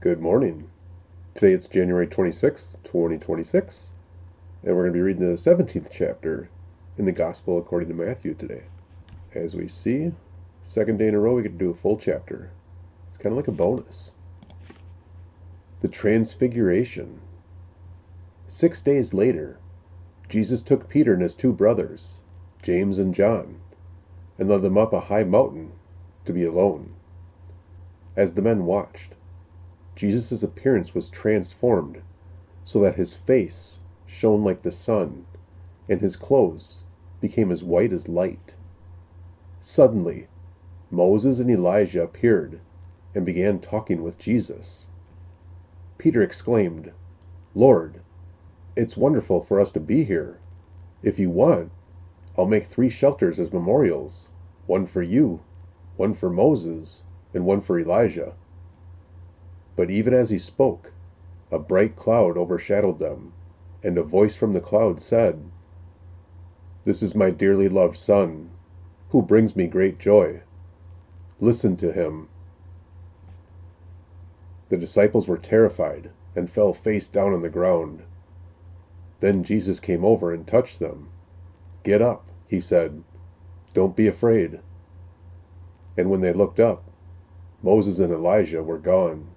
Good morning. Today it's January 26th, 2026, and we're going to be reading the 17th chapter in the Gospel according to Matthew today. As we see, second day in a row we get to do a full chapter. It's kind of like a bonus. The Transfiguration. 6 days later, Jesus took Peter and his two brothers, James and John, and led them up a high mountain to be alone. As the men watched, Jesus' appearance was transformed so that his face shone like the sun, and his clothes became as white as light. Suddenly, Moses and Elijah appeared and began talking with Jesus. Peter exclaimed, "Lord, it's wonderful for us to be here. If you want, I'll make 3 shelters as memorials, one for you, one for Moses, and one for Elijah." But even as he spoke, a bright cloud overshadowed them, and a voice from the cloud said, "This is my dearly loved Son, who brings me great joy. Listen to him." The disciples were terrified and fell face down on the ground. Then Jesus came over and touched them. "Get up," he said. "Don't be afraid." And when they looked up, Moses and Elijah were gone,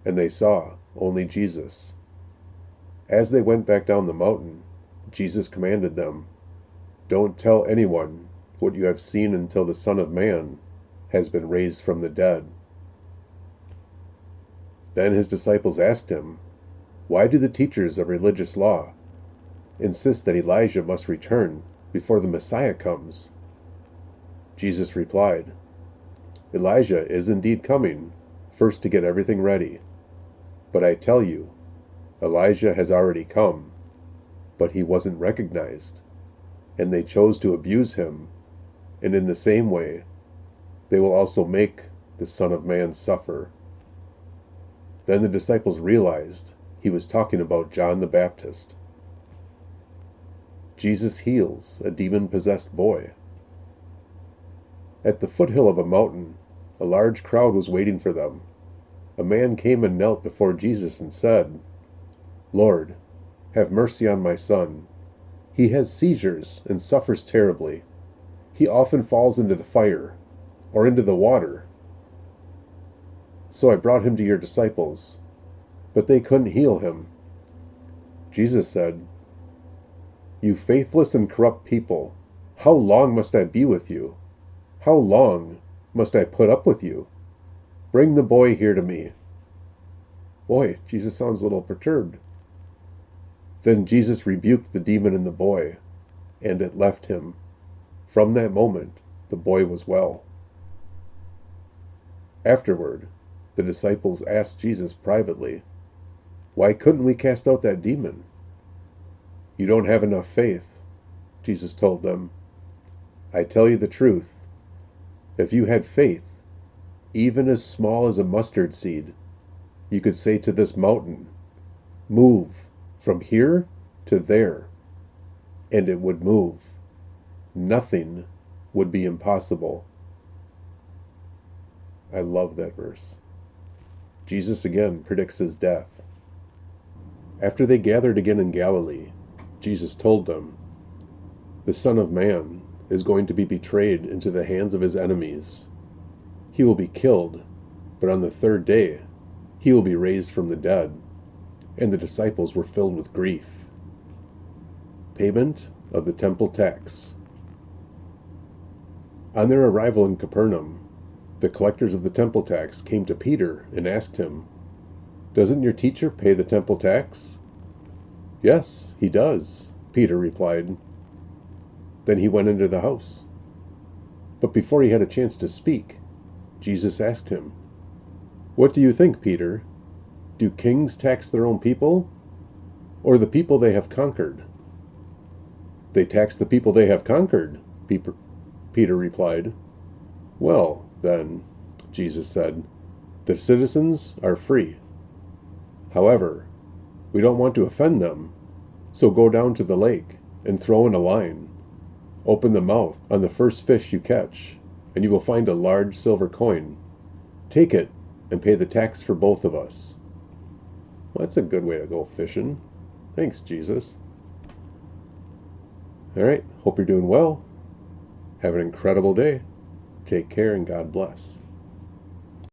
and they saw only Jesus. As they went back down the mountain, Jesus commanded them, "Don't tell anyone what you have seen until the Son of Man has been raised from the dead." Then his disciples asked him, "Why do the teachers of religious law insist that Elijah must return before the Messiah comes?" Jesus replied, "Elijah is indeed coming, first to get everything ready. But I tell you, Elijah has already come, but he wasn't recognized, and they chose to abuse him, and in the same way, they will also make the Son of Man suffer." Then the disciples realized he was talking about John the Baptist. Jesus heals a demon-possessed boy. At the foothill of a mountain, a large crowd was waiting for them. A man came and knelt before Jesus and said, "Lord, have mercy on my son. He has seizures and suffers terribly. He often falls into the fire or into the water. So I brought him to your disciples, but they couldn't heal him." Jesus said, "You faithless and corrupt people, how long must I be with you? How long must I put up with you? Bring the boy here to me." Boy, Jesus sounds a little perturbed. Then Jesus rebuked the demon in the boy, and it left him. From that moment, the boy was well. Afterward, the disciples asked Jesus privately, "Why couldn't we cast out that demon?" "You don't have enough faith," Jesus told them. "I tell you the truth. If you had faith, even as small as a mustard seed, you could say to this mountain, 'Move from here to there,' and it would move. Nothing would be impossible." I love that verse. Jesus again predicts his death. After they gathered again in Galilee, Jesus told them, "The Son of Man is going to be betrayed into the hands of his enemies. He will be killed, but on the 3rd day he will be raised from the dead." And the disciples were filled with grief. Payment of the temple tax. On their arrival in Capernaum, the collectors of the temple tax came to Peter and asked him, "Doesn't your teacher pay the temple tax?" "Yes, he does," Peter replied. Then he went into the house. But before he had a chance to speak, Jesus asked him, "What do you think, Peter? Do kings tax their own people, or the people they have conquered?" "They tax the people they have conquered," Peter replied. "Well, then," Jesus said, "the citizens are free. However, we don't want to offend them, so go down to the lake and throw in a line. Open the mouth on the first fish you catch, and you will find a large silver coin. Take it and pay the tax for both of us. Well, that's a good way to go fishing. Thanks, Jesus. All right, hope you're doing well. Have an incredible day. Take care and God bless.